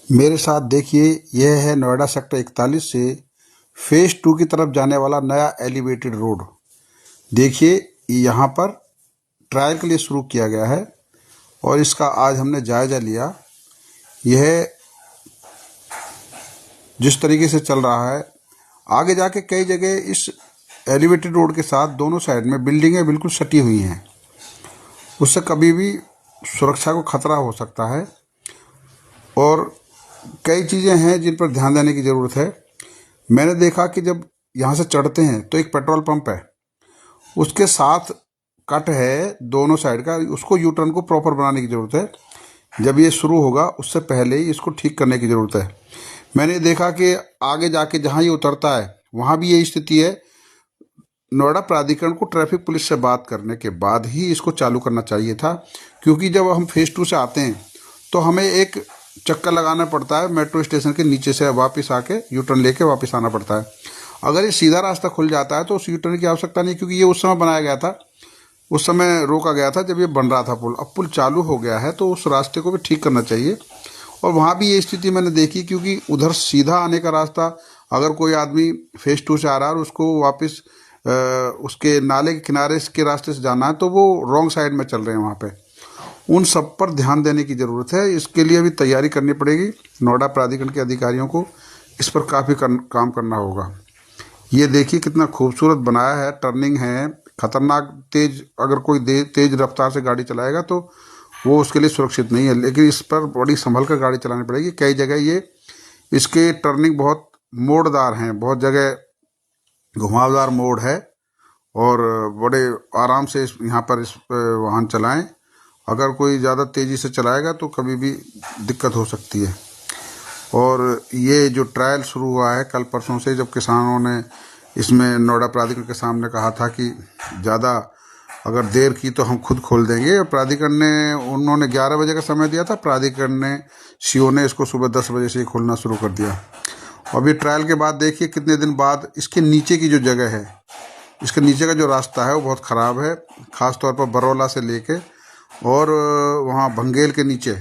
मेरे साथ देखिए, यह है नोएडा सेक्टर 41 से फेज 2 की तरफ जाने वाला नया एलिवेटेड रोड। देखिए, यहाँ पर ट्रायल के लिए शुरू किया गया है और इसका आज हमने जायजा लिया। यह जिस तरीके से चल रहा है, आगे जाके कई जगह इस एलिवेटेड रोड के साथ दोनों साइड में बिल्डिंगें बिल्कुल सटी हुई हैं। उससे कभी भी सुरक्षा को खतरा हो सकता है और कई चीज़ें हैं जिन पर ध्यान देने की ज़रूरत है। मैंने देखा कि जब यहाँ से चढ़ते हैं तो एक पेट्रोल पंप है, उसके साथ कट है दोनों साइड का, उसको यू टर्न को प्रॉपर बनाने की ज़रूरत है। जब ये शुरू होगा उससे पहले ही इसको ठीक करने की ज़रूरत है। मैंने देखा कि आगे जाके जहाँ ये उतरता है वहाँ भी यही स्थिति है। नोएडा प्राधिकरण को ट्रैफिक पुलिस से बात करने के बाद ही इसको चालू करना चाहिए था, क्योंकि जब हम फेज़ 2 से आते हैं तो हमें एक चक्कर लगाना पड़ता है मेट्रो स्टेशन के नीचे से, वापस आके यू टर्न लेके वापस आना पड़ता है। अगर ये सीधा रास्ता खुल जाता है तो उस यू टर्न की आवश्यकता नहीं, क्योंकि ये उस समय बनाया गया था, उस समय रोका गया था जब ये बन रहा था पुल। अब पुल चालू हो गया है तो उस रास्ते को भी ठीक करना चाहिए। और वहाँ भी ये स्थिति मैंने देखी, क्योंकि उधर सीधा आने का रास्ता, अगर कोई आदमी फेज़ 2 से आ रहा है और उसको वापस उसके नाले के किनारे के रास्ते से जाना है तो वो रॉन्ग साइड में चल रहे हैं वहाँ पे। उन सब पर ध्यान देने की ज़रूरत है। इसके लिए भी तैयारी करनी पड़ेगी। नोएडा प्राधिकरण के अधिकारियों को इस पर काफ़ी काम करना होगा। ये देखिए कितना खूबसूरत बनाया है, टर्निंग है, खतरनाक तेज, अगर कोई तेज रफ्तार से गाड़ी चलाएगा तो वो उसके लिए सुरक्षित नहीं है, लेकिन इस पर बड़ी संभल कर गाड़ी चलानी पड़ेगी। कई जगह ये इसके टर्निंग बहुत मोड़दार हैं, बहुत जगह घुमावदार मोड़ है और बड़े आराम से यहाँ पर इस वाहन चलाएं। अगर कोई ज़्यादा तेज़ी से चलाएगा तो कभी भी दिक्कत हो सकती है। और ये जो ट्रायल शुरू हुआ है कल परसों से, जब किसानों ने इसमें नोएडा प्राधिकरण के सामने कहा था कि ज़्यादा अगर देर की तो हम खुद खोल देंगे, प्राधिकरण ने, उन्होंने 11 बजे का समय दिया था, प्राधिकरण ने, सीओ ने इसको सुबह 10 बजे से ही खोलना शुरू कर दिया। अभी ट्रायल के बाद देखिए कितने दिन बाद इसके नीचे की जो जगह है, इसके नीचे का जो रास्ता है वो बहुत ख़राब है, ख़ास तौर पर बरौला से लेके और वहाँ भंगेल के नीचे।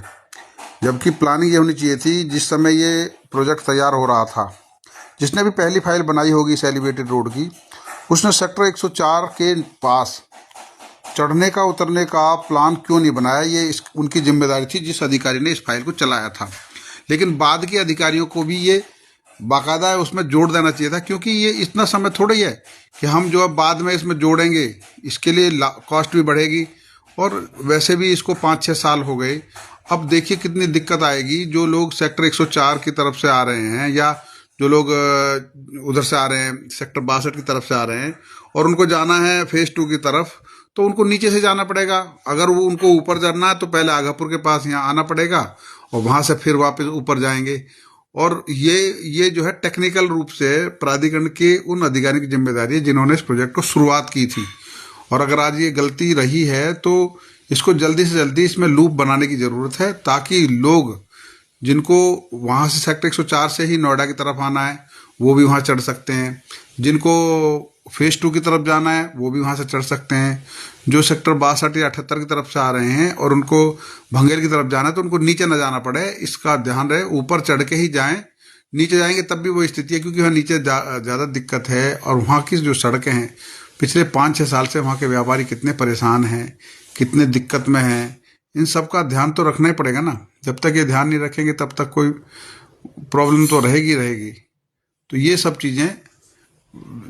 जबकि प्लानिंग ये होनी चाहिए थी जिस समय ये प्रोजेक्ट तैयार हो रहा था, जिसने भी पहली फाइल बनाई होगी इस एलिवेटेड रोड की, उसने सेक्टर 104 के पास चढ़ने का उतरने का प्लान क्यों नहीं बनाया। ये उनकी जिम्मेदारी थी जिस अधिकारी ने इस फाइल को चलाया था। लेकिन बाद के अधिकारियों को भी ये बाकायदा उसमें जोड़ देना चाहिए था, क्योंकि ये इतना समय थोड़ा ही है कि हम जो अब बाद में इसमें जोड़ेंगे, इसके लिए कॉस्ट भी बढ़ेगी और वैसे भी इसको 5-6 साल हो गए। अब देखिए कितनी दिक्कत आएगी जो लोग सेक्टर 104 की तरफ से आ रहे हैं या जो लोग उधर से आ रहे हैं सेक्टर 62 की तरफ से आ रहे हैं और उनको जाना है फेज़ 2 की तरफ, तो उनको नीचे से जाना पड़ेगा। अगर वो उनको ऊपर जाना है तो पहले आगापुर के पास यहाँ आना पड़ेगा और वहाँ से फिर वापस ऊपर जाएंगे। और ये जो है टेक्निकल रूप से प्राधिकरण के उन अधिकारियों की जिम्मेदारी है जिन्होंने इस प्रोजेक्ट को शुरुआत की थी। और अगर आज ये गलती रही है तो इसको जल्दी से जल्दी इसमें लूप बनाने की ज़रूरत है, ताकि लोग जिनको वहाँ से सेक्टर 104 से ही नोएडा की तरफ आना है वो भी वहाँ चढ़ सकते हैं, जिनको फेज़ 2 की तरफ जाना है वो भी वहाँ से चढ़ सकते हैं, जो सेक्टर 62 या 78 की तरफ से आ रहे हैं और उनको भंगेल की तरफ जाना है तो उनको नीचे ना जाना पड़े, इसका ध्यान रहे, ऊपर चढ़ के ही जाएं। नीचे जाएंगे तब भी वो स्थिति है, क्योंकि वहाँ नीचे ज़्यादा दिक्कत है। और वहाँ की जो सड़कें हैं, पिछले 5-6 साल से वहाँ के व्यापारी कितने परेशान हैं, कितने दिक्कत में हैं, इन सब का ध्यान तो रखना ही पड़ेगा ना। जब तक ये ध्यान नहीं रखेंगे तब तक कोई प्रॉब्लम तो रहेगी रहेगी। तो ये सब चीज़ें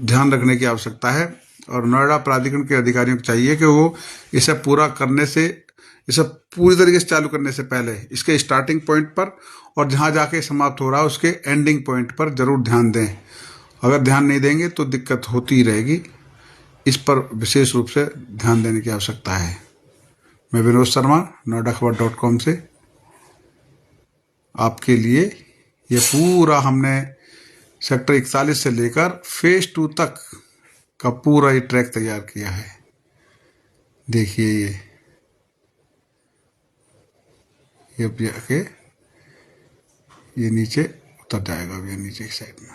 ध्यान रखने की आवश्यकता है और नोएडा प्राधिकरण के अधिकारियों को चाहिए कि वो इसे पूरा करने से, इसे पूरी तरीके से चालू करने से पहले इसके स्टार्टिंग पॉइंट पर और जहाँ जाके समाप्त हो रहा है उसके एंडिंग पॉइंट पर ज़रूर ध्यान दें। अगर ध्यान नहीं देंगे तो दिक्कत होती ही रहेगी। इस पर विशेष रूप से ध्यान देने की आवश्यकता है। मैं विनोद शर्मा, noedakhbar.com से आपके लिए ये पूरा हमने सेक्टर 41 से लेकर फेज़ 2 तक का पूरा ये ट्रैक तैयार किया है। देखिए ये जाके ये नीचे उतर जाएगा, अब ये नीचे की साइड में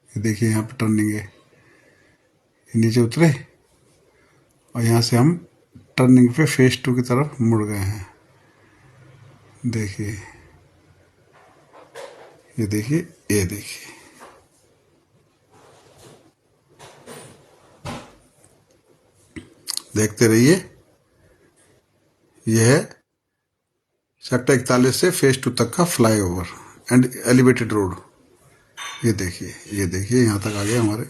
ये देखिए यहाँ पर टर्निंग है, ये नीचे उतरे और यहाँ से हम टर्निंग पे फेज़ 2 की तरफ मुड़ गए हैं। देखिए, ये देखिए, ये देखिए, देखते रहिए। यह है सेक्टर 41 से फेज 2 तक का फ्लाईओवर एंड एलिवेटेड रोड। ये देखिए, ये देखिए, यहाँ तक आ गए हमारे